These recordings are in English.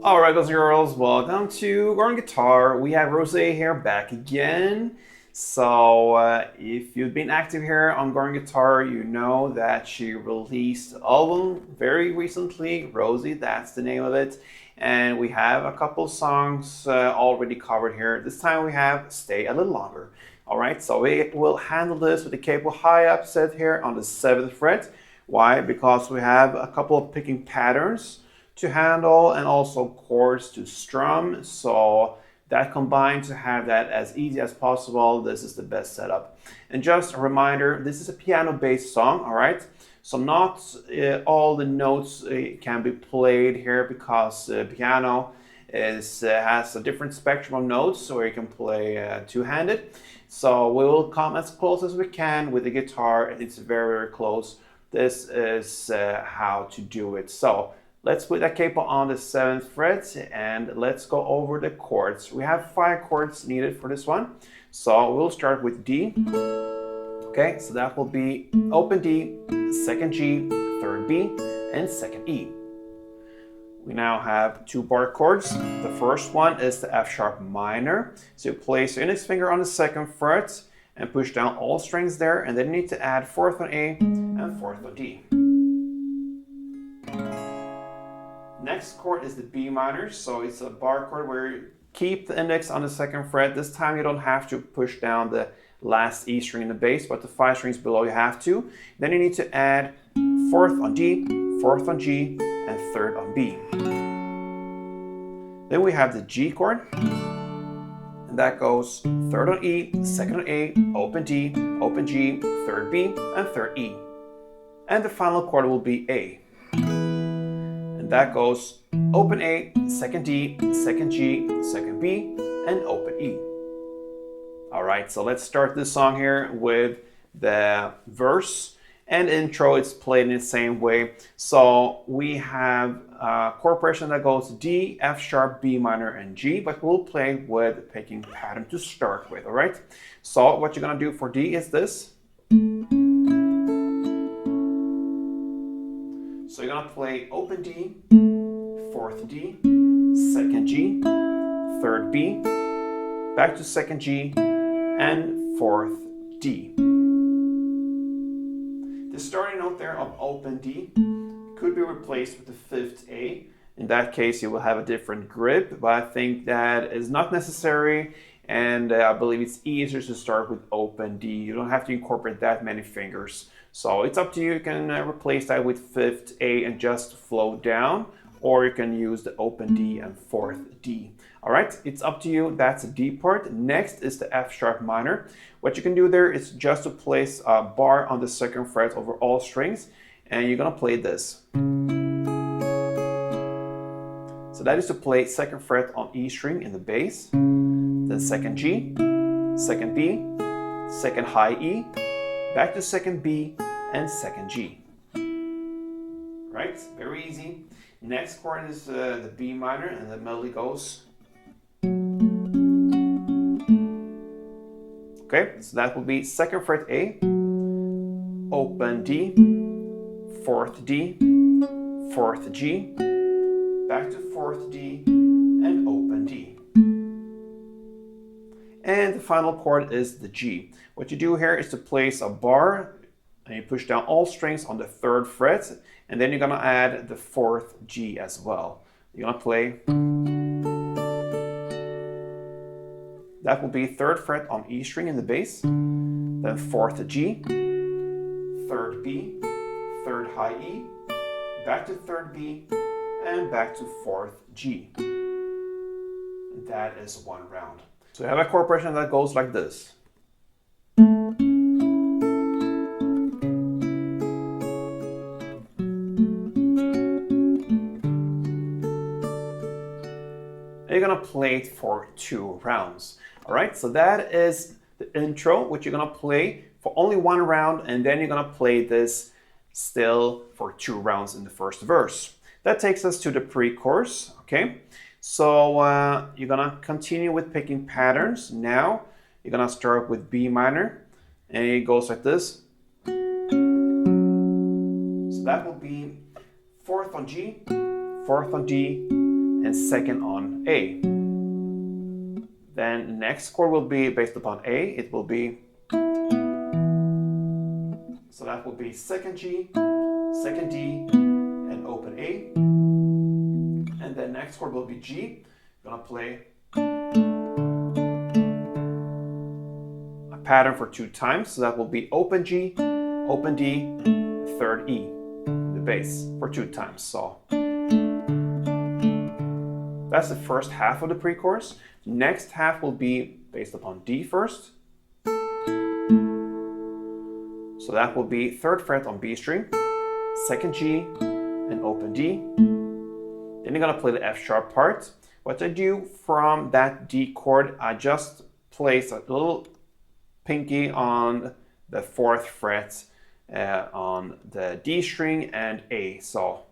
All right, guys and girls, welcome to Garden Guitar. We have Rose here back again. So if you've been active here on Garden Guitar, you know that she released an album very recently. Rosie, that's the name of it. And we have a couple songs already covered here. This time we have Stay a Little Longer. All right, so we will handle this with the capo high up set here on the 7th fret. Why? Because we have a couple of picking patterns to handle and also chords to strum, so that combined to have that as easy as possible, this is the best setup. And just a reminder, this is a piano based song, all right, so not all the notes can be played here because piano has a different spectrum of notes, so you can play two-handed. So we will come as close as we can with the guitar, and it's very, very close. This is how to do it. So let's put that capo on the 7th fret and let's go over the chords. We have 5 chords needed for this one. So we'll start with D. Okay, so that will be open D, 2nd G, 3rd B, and 2nd E. We now have 2 bar chords. The first one is the F sharp minor. So you place your index finger on the 2nd fret and push down all strings there, and then you need to add 4th on A and 4th on D. Next chord is the B minor, so it's a bar chord where you keep the index on the 2nd fret. This time you don't have to push down the last E string in the bass, but the 5 strings below you have to. Then you need to add 4th on D, 4th on G, and 3rd on B. Then we have the G chord, and that goes 3rd on E, 2nd on A, open D, open G, 3rd B, and 3rd E. And the final chord will be A. That goes open A, 2nd D, 2nd G, 2nd B, and open E. All right, so let's start this song here with the verse and intro. It's played in the same way. So we have a chord progression that goes D, F sharp, B minor, and G, but we'll play with the picking pattern to start with, all right? So what you're gonna do for D is this. So you're gonna play open D, 4th D, 2nd G, 3rd B, back to 2nd G, and 4th D. The starting note there of open D could be replaced with the 5th A. In that case, you will have a different grip, but I think that is not necessary, and I believe it's easier to start with open D. You don't have to incorporate that many fingers. So it's up to you. You can replace that with 5th A and just flow down, or you can use the open D and 4th D. All right, it's up to you. That's the D part. Next is the F sharp minor. What you can do there is just to place a bar on the 2nd fret over all strings, and you're gonna play this. So that is to play 2nd fret on E string in the bass, then 2nd G, 2nd B, 2nd high E, back to 2nd B, and 2nd G. Right, very easy. Next chord is the B minor, and the melody goes. Okay, so that will be 2nd fret A, open D, 4th D, 4th G, back to 4th D, and open D. And the final chord is the G. What you do here is to place a bar and you push down all strings on the 3rd fret, and then you're gonna add the 4th G as well. You're gonna play. That will be 3rd fret on E string in the bass, then 4th G, 3rd B, 3rd high E, back to 3rd B, and back to 4th G. That is 1 round. So you have a chord progression that goes like this. And you're gonna play it for 2 rounds. All right, so that is the intro, which you're gonna play for only 1 round, and then you're gonna play this still for 2 rounds in the first verse. That takes us to the pre-chorus, okay? So you're gonna continue with picking patterns. Now you're gonna start with B minor, and it goes like this. So that will be 4th on G, 4th on D, and 2nd on A. Then the next chord will be based upon A. It will be, so that will be 2nd G, 2nd D, and open A. And then next chord will be G. I'm gonna play a pattern for 2 times. So that will be open G, open D, 3rd E, the bass for 2 times. So that's the first half of the pre-chorus. Next half will be based upon D first. So that will be 3rd fret on B string, 2nd G, and open D. Then you're gonna play the F sharp part. What I do from that D chord, I just place a little pinky on the 4th fret on the D string and A. So,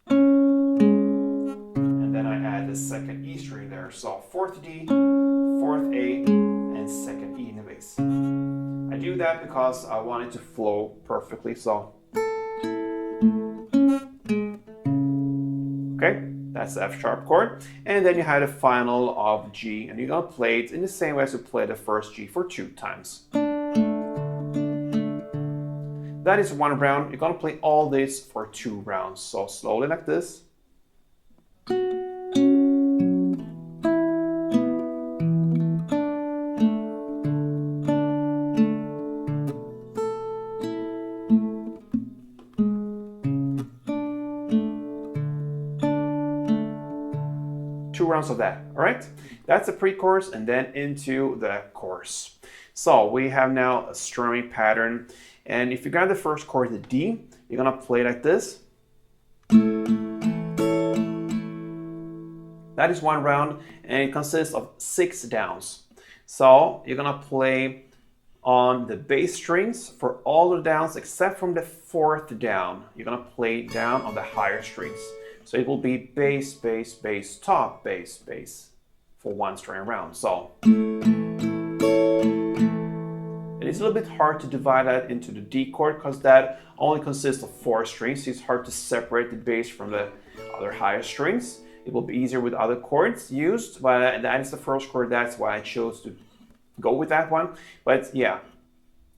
and then I add the 2nd E string there. So 4th D, 4th A, and 2nd E in the bass. I do that because I want it to flow perfectly. So, okay. That's the F sharp chord. And then you have the final of G, and you're gonna play it in the same way as you play the first G for 2 times. That is 1 round. You're gonna play all this for 2 rounds. So slowly like this. 2 rounds of that, all right? That's the pre-chorus, and then into the chorus. So we have now a strumming pattern, and if you grab the first chord, the D, you're gonna play like this. That is 1 round, and it consists of 6 downs. So you're gonna play on the bass strings for all the downs except from the 4th down. You're gonna play down on the higher strings. So it will be bass, bass, bass, top, bass, bass for 1 string round. So it is a little bit hard to divide that into the D chord because that only consists of 4 strings. So it's hard to separate the bass from the other higher strings. It will be easier with other chords used, but that is the first chord. That's why I chose to go with that one. But yeah,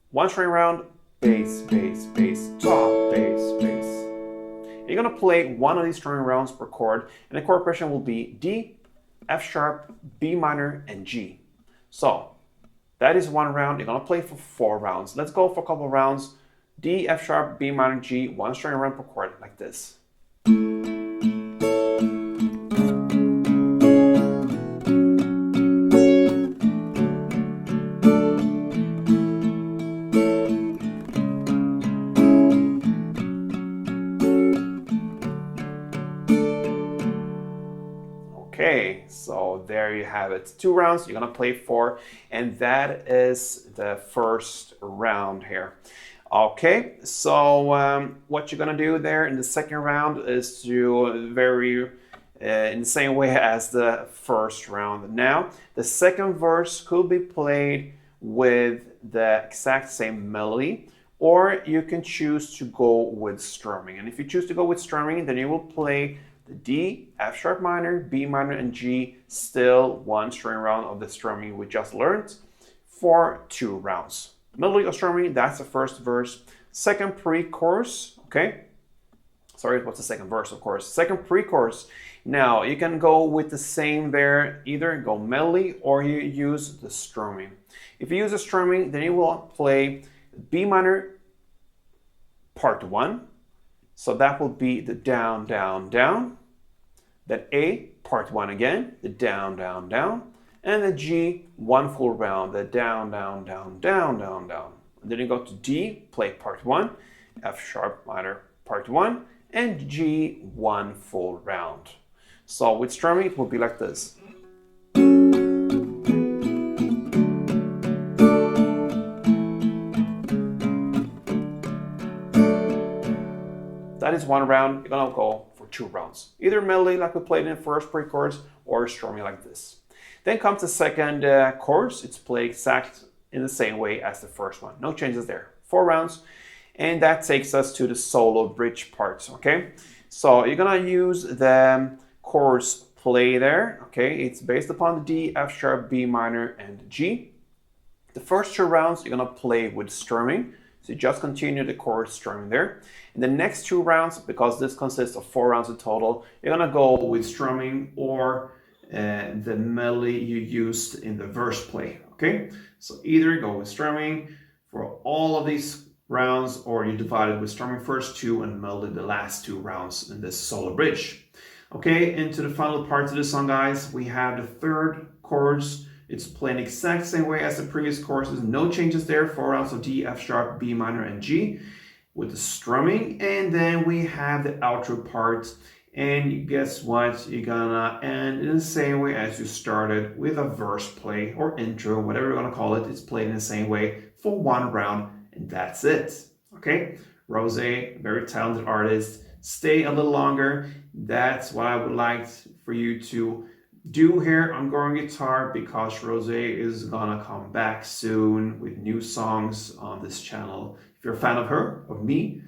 1 string round, bass, bass, bass, top, bass, bass. You're gonna play 1 of these string rounds per chord, and the chord progression will be D, F sharp, B minor, and G. So that is 1 round. You're gonna play for 4 rounds. Let's go for a couple of rounds. D, F sharp, B minor, G, 1 string round per chord, like this. Okay, so there you have it. 2 rounds, you're gonna play 4, and that is the first round here. Okay, so what you're gonna do there in the second round is to in the same way as the first round. Now, the second verse could be played with the exact same melody, or you can choose to go with strumming. And if you choose to go with strumming, then you will play the D, F sharp minor, B minor, and G, still 1 string round of the strumming we just learned for 2 rounds. Melody of strumming, that's the first verse. second pre-chorus, okay? Sorry, what's the second verse, of course. Second pre-chorus. Now, you can go with the same there, either go melody or you use the strumming. If you use the strumming, then you will play B minor part 1. So that will be the down, down, down. Then A, part 1 again, the down, down, down. And the G, one full round, the down, down, down, down, down, down. And then you go to D, play part 1, F sharp minor part 1, and G, one full round. So with strumming, it will be like this. That is one round. You're gonna go for 2 rounds. Either melody like we played in the first pre-chorus or strumming like this. Then comes the second chorus. It's played exact in the same way as the first one. No changes there. 4 rounds. And that takes us to the solo bridge parts, okay? So you're gonna use the chorus play there, okay? It's based upon the D, F sharp, B minor, and G. The first 2 rounds, you're gonna play with strumming. So you just continue the chorus strumming there. In the next 2 rounds, because this consists of 4 rounds in total, you're gonna go with strumming or the melody you used in the verse play, okay? So either go with strumming for all of these rounds, or you divide it with strumming first 2 and melody the last 2 rounds in this solo bridge. Okay, into the final part of the song, guys, we have the third chorus. It's playing the exact same way as the previous choruses. No changes there. 4 rounds of D, F sharp, B minor, and G with the strumming. And then we have the outro part. And guess what? You're gonna end in the same way as you started with a verse play or intro, whatever you're gonna call it. It's played in the same way for 1 round, and that's it. Okay? Rose, very talented artist. Stay a little longer. That's what I would like for you to do here on Going Guitar, because Rose is gonna come back soon with new songs on this channel. If you're a fan of her, of me,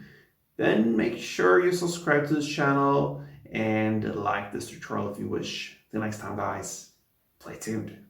then make sure you subscribe to this channel and like this tutorial if you wish. Till next time, guys, play tuned.